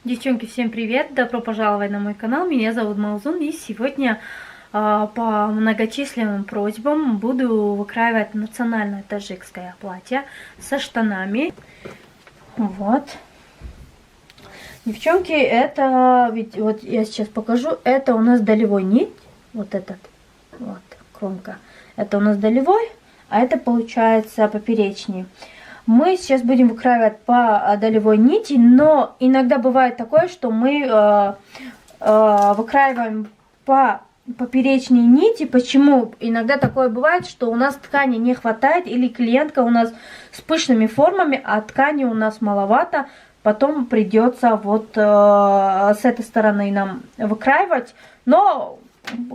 Девчонки, всем привет! Добро пожаловать на мой канал. Меня зовут Маузун, и сегодня по многочисленным просьбам буду выкраивать национальное таджикское платье со штанами. Вот. Девчонки, это, ведь вот я сейчас покажу, это у нас долевой нить, вот этот, вот, кромка. Это у нас долевой, а это получается поперечный. Мы сейчас будем выкраивать по долевой нити, но иногда бывает такое, что мы выкраиваем по поперечной нити. Почему? Иногда такое бывает, что у нас ткани не хватает, или клиентка у нас с пышными формами, а ткани у нас маловато. Потом придется вот с этой стороны нам выкраивать. Но,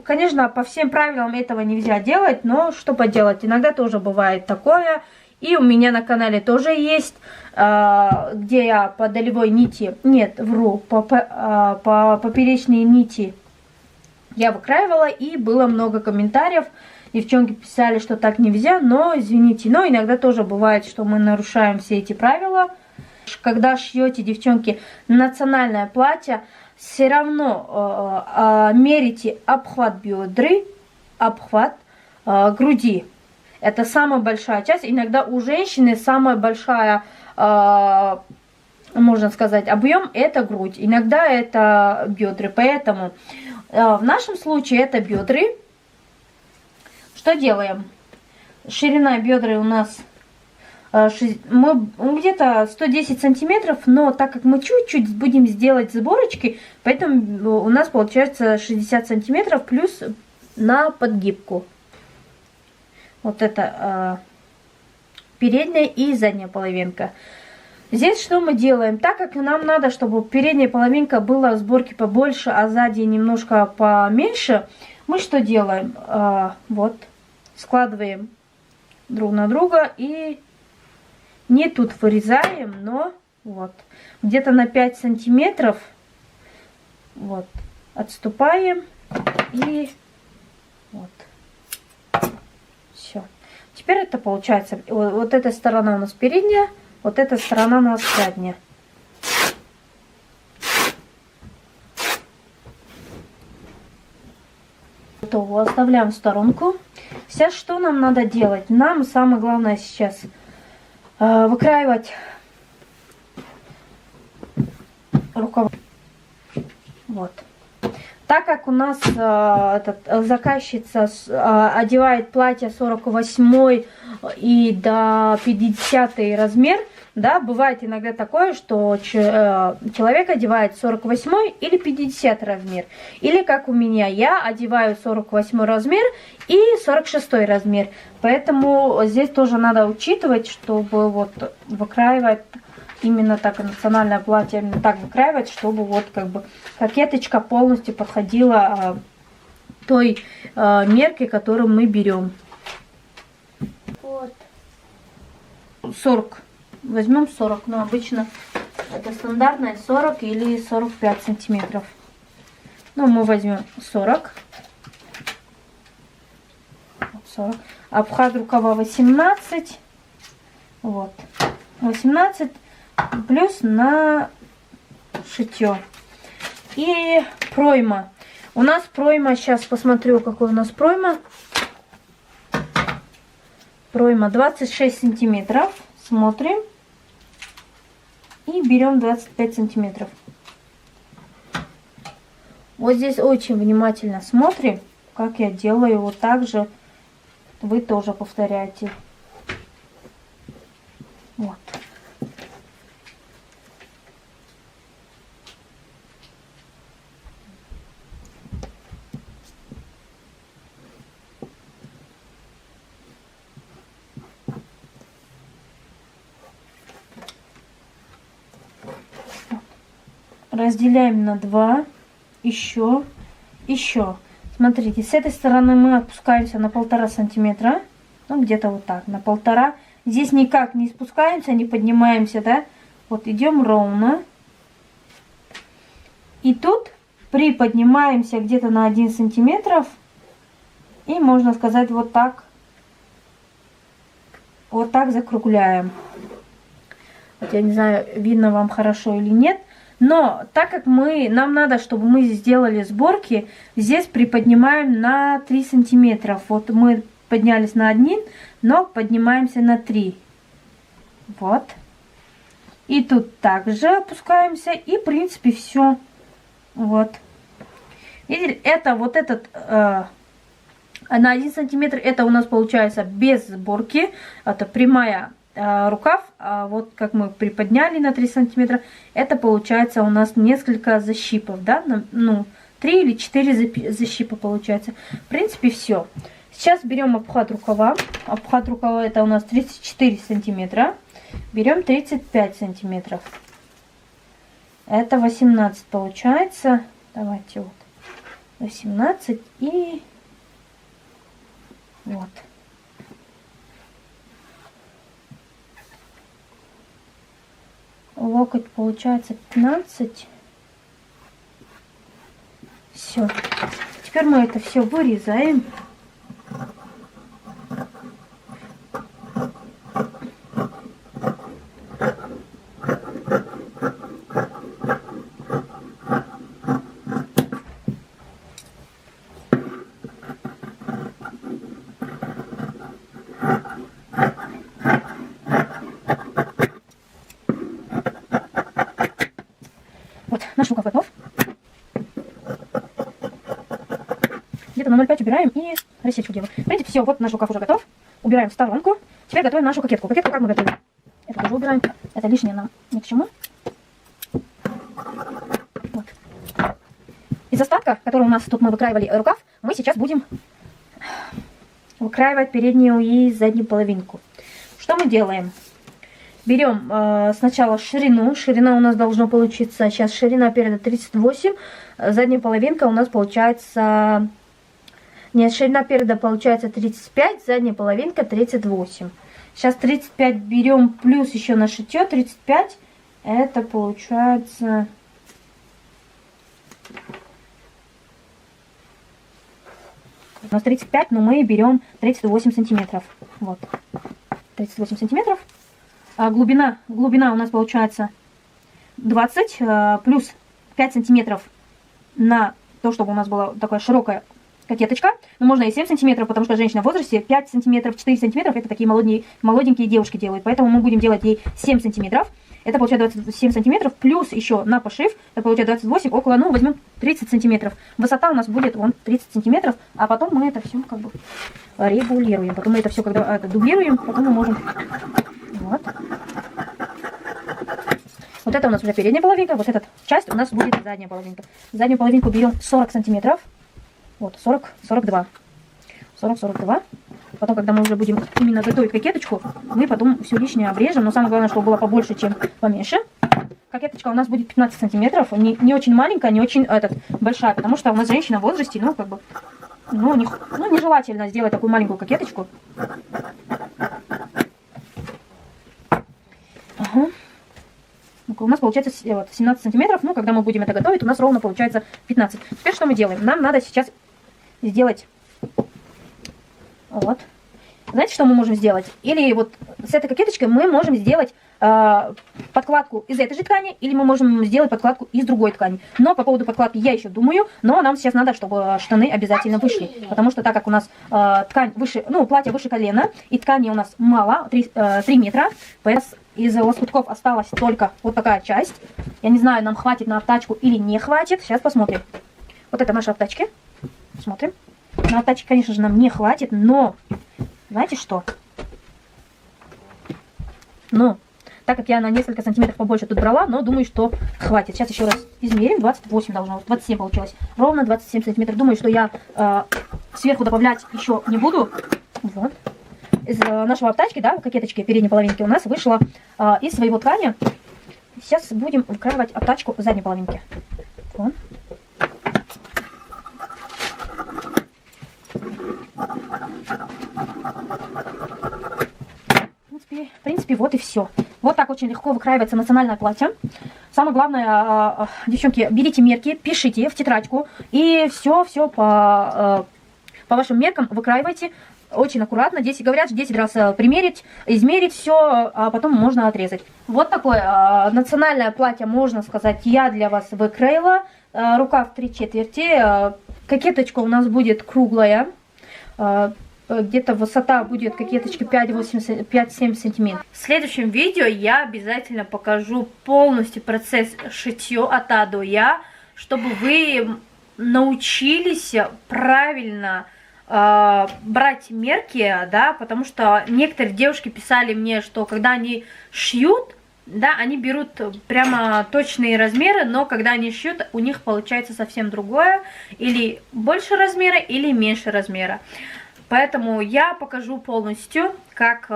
конечно, по всем правилам этого нельзя делать, но что поделать, иногда тоже бывает такое. И у меня на канале тоже есть, где я по долевой нити, нет, вру, по поперечной нити я выкраивала, и было много комментариев. Девчонки писали, что так нельзя, но извините, но иногда тоже бывает, что мы нарушаем все эти правила. Когда шьете, девчонки, национальное платье, все равно мерите обхват бедры, обхват груди. Это самая большая часть. Иногда у женщины самая большая, можно сказать, объем это грудь. Иногда это бедры. Поэтому в нашем случае это бедры. Что делаем? Ширина бедра у нас где-то 110 сантиметров, но так как мы чуть-чуть будем сделать сборочки, поэтому у нас получается 60 сантиметров плюс на подгибку. Вот это передняя и задняя половинка. Здесь что мы делаем? Так как нам надо, чтобы передняя половинка была в сборке побольше, а сзади немножко поменьше, мы что делаем? Вот, складываем друг на друга и не тут вырезаем, но вот где-то на 5 сантиметров вот отступаем и вот. Все. Теперь это получается, вот эта сторона у нас передняя, вот эта сторона у нас задняя. Готово. Оставляем в сторонку. Сейчас что нам надо делать? Нам самое главное сейчас выкраивать рукава. Вот. Так как у нас заказчица одевает платье 48 и до 50 размер, да, бывает иногда такое, что человек одевает 48 или 50 размер. Или как у меня, я одеваю 48 размер и 46 размер. Поэтому здесь тоже надо учитывать, чтобы вот выкраивать именно так, национальное платье именно так выкраивать, чтобы вот как бы кокеточка полностью подходила той мерке, которую мы берем. Вот. 40. Возьмем 40, но обычно это стандартная 40 или 45 сантиметров. Ну, мы возьмем 40. 40. Обхват рукава 18. Вот. 18. Плюс на шитье. И пройма. У нас пройма, сейчас посмотрю, какой у нас пройма. Пройма 26 сантиметров. Смотрим. И берем 25 сантиметров. Вот здесь очень внимательно смотрим, как я делаю. Вот так же вы тоже повторяйте. Вот. Разделяем на 2, еще. Смотрите, с этой стороны мы опускаемся на 1,5 сантиметра, ну где-то вот так, на 1,5. Здесь никак не спускаемся, не поднимаемся, да, вот идем ровно. И тут приподнимаемся где-то на 1 сантиметров, и можно сказать вот так закругляем. Вот я не знаю, видно вам хорошо или нет. Но так как нам надо, чтобы мы сделали сборки, здесь приподнимаем на 3 сантиметра. Вот мы поднялись на 1, но поднимаемся на 3. Вот. И тут также опускаемся. И в принципе все. Вот. Видите, это вот этот на 1 сантиметр, это у нас получается без сборки. Это прямая рукав. А вот как мы приподняли на 3 сантиметра, это получается у нас несколько защипов, да? Ну, 3 или 4 защипа получается. В принципе, все. Сейчас берем обхват рукава. Обхват рукава это у нас 34 сантиметра. Берем 35 сантиметров. Это 18 получается. Давайте вот. 18 и вот. Локоть получается 15. Все. Теперь мы это все вырезаем. Вот, наш рукав готов. Где-то на 0,5 убираем и рассечку делаем. В принципе, все, вот наш рукав уже готов. Убираем в сторонку. Теперь готовим нашу кокетку. Кокетку как мы готовим? Это тоже убираем. Это лишнее нам ни к чему. Вот. Из остатка, который у нас тут мы выкраивали рукав, мы сейчас будем выкраивать переднюю и заднюю половинку. Что мы делаем? Берем сначала ширину. Ширина у нас должна получиться, сейчас ширина переда 38, задняя половинка у нас получается, нет, ширина переда получается 35, задняя половинка 38. Сейчас 35 берем, плюс еще на шитье 35, это получается... У нас 35, но мы берем 38 сантиметров. Вот, 38 сантиметров. Глубина у нас получается 20 плюс 5 сантиметров на то, чтобы у нас была такая широкая кокеточка. Но можно и 7 сантиметров, потому что женщина в возрасте 5 сантиметров, 4 сантиметров это такие молоденькие девушки делают. Поэтому мы будем делать ей 7 сантиметров. Это получается 27 сантиметров. Плюс еще на пошив, это получается 28, около, ну, возьмем 30 сантиметров. Высота у нас будет вон 30 сантиметров. А потом мы это все как бы регулируем. Потом мы это все когда дублируем, потом мы можем... Вот. Вот это у нас уже передняя половинка, вот эта часть у нас будет задняя половинка. Заднюю половинку берем 40 сантиметров. Вот, 42. Потом, когда мы уже будем именно готовить кокеточку, мы потом все лишнее обрежем. Но самое главное, чтобы было побольше, чем поменьше. Кокеточка у нас будет 15 сантиметров. Не очень маленькая, не очень большая, потому что у нас женщина в возрасте, ну, как бы, нежелательно сделать такую маленькую кокеточку. Ага. У нас получается вот, 17 сантиметров. Ну, когда мы будем это готовить, у нас ровно получается 15. Теперь что мы делаем? Нам надо сейчас сделать... Вот. Знаете, что мы можем сделать? Или вот с этой кокеточкой мы можем сделать подкладку из этой же ткани, или мы можем сделать подкладку из другой ткани. Но по поводу подкладки я еще думаю, но нам сейчас надо, чтобы штаны обязательно вышли. Потому что так как у нас ткань выше, ну, платье выше колена, и ткани у нас мало, 3 метра, поэтому из лоскутков осталась только вот такая часть. Я не знаю, нам хватит на обтачку или не хватит. Сейчас посмотрим. Вот это наши обтачки. Смотрим. На обтачки, конечно же, нам не хватит, но знаете что? Но так как я на несколько сантиметров побольше тут брала, но думаю, что хватит. Сейчас еще раз измерим. 28 должно, 27 получилось. Ровно 27 сантиметров. Думаю, что я сверху добавлять еще не буду. Вот. Из нашего обтачки, да, кокеточки передней половинки у нас вышло из своего ткани. Сейчас будем выкраивать обтачку задней половинки. Вот. В принципе, вот и все. Вот так очень легко выкраивается национальное платье. Самое главное, девчонки, берите мерки, пишите в тетрадку и все по вашим меркам выкраивайте. очень аккуратно. 10, говорят, 10 раз примерить, измерить все, а потом можно отрезать. Вот такое национальное платье, можно сказать, я для вас выкроила. Рукав 3/4. Кокеточка у нас будет круглая. Где-то высота будет кокеточки 5-7 сантиметров. В следующем видео я обязательно покажу полностью процесс шитья от А до Я, чтобы вы научились правильно брать мерки, да, потому что некоторые девушки писали мне, что когда они шьют, да, они берут прямо точные размеры, но когда они шьют, у них получается совсем другое, или больше размера, или меньше размера. Поэтому я покажу полностью, как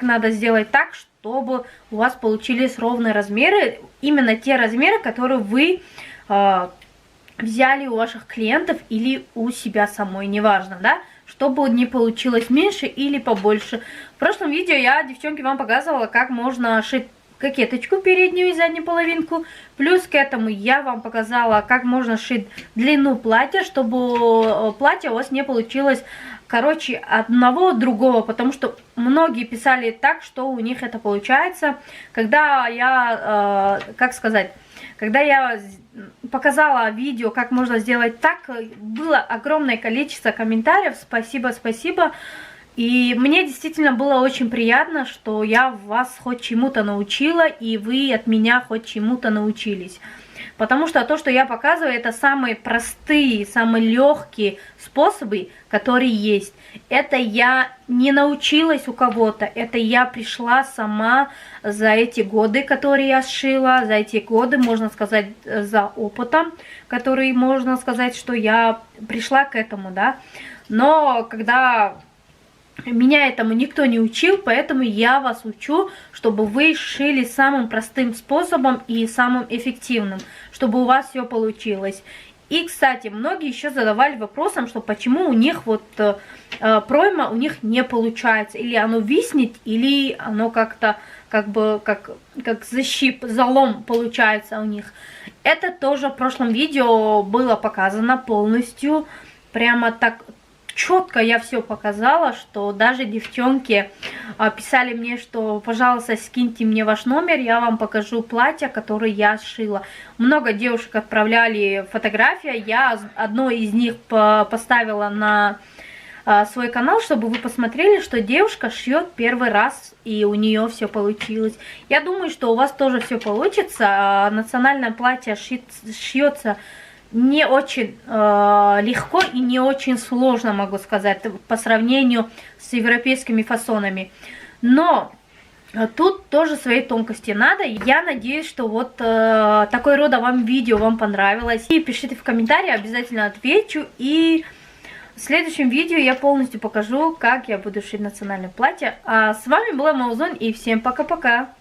надо сделать так, чтобы у вас получились ровные размеры, именно те размеры, которые вы взяли у ваших клиентов или у себя самой, неважно, да, чтобы не получилось меньше или побольше. В прошлом видео я, девчонки, вам показывала, как можно шить кокеточку переднюю и заднюю половинку. Плюс к этому я вам показала, как можно шить длину платья, чтобы платье у вас не получилось короче одного другого, потому что многие писали так, что у них это получается. Когда я, как сказать, когда я показала видео, как можно сделать так, было огромное количество комментариев. Спасибо, спасибо. И мне действительно было очень приятно, что я вас хоть чему-то научила, и вы от меня хоть чему-то научились. Потому что то, что я показываю, это самые простые, самые легкие способы, которые есть. Это я не научилась у кого-то, это я пришла сама за эти годы, которые я сшила, за эти годы, можно сказать, за опытом, который, можно сказать, что я пришла к этому, да. Но когда меня этому никто не учил, поэтому я вас учу, чтобы вы шили самым простым способом и самым эффективным, чтобы у вас все получилось. И, кстати, многие еще задавали вопросом, что почему у них вот пройма у них не получается, или оно виснет, или оно как-то как защип, залом получается у них. Это тоже в прошлом видео было показано полностью, прямо так четко я все показала, что даже девчонки писали мне, что, пожалуйста, скиньте мне ваш номер, я вам покажу платье, которое я сшила. Много девушек отправляли фотографии, я одно из них поставила на свой канал, чтобы вы посмотрели, что девушка шьет первый раз, и у нее все получилось. Я думаю, что у вас тоже все получится. Национальное платье шьется не очень легко и не очень сложно, могу сказать, по сравнению с европейскими фасонами. Но тут тоже свои тонкости надо. Я надеюсь, что вот такой рода вам видео вам понравилось. И пишите в комментарии, обязательно отвечу. И в следующем видео я полностью покажу, как я буду шить национальное платье. А с вами была Маузон, и всем пока-пока!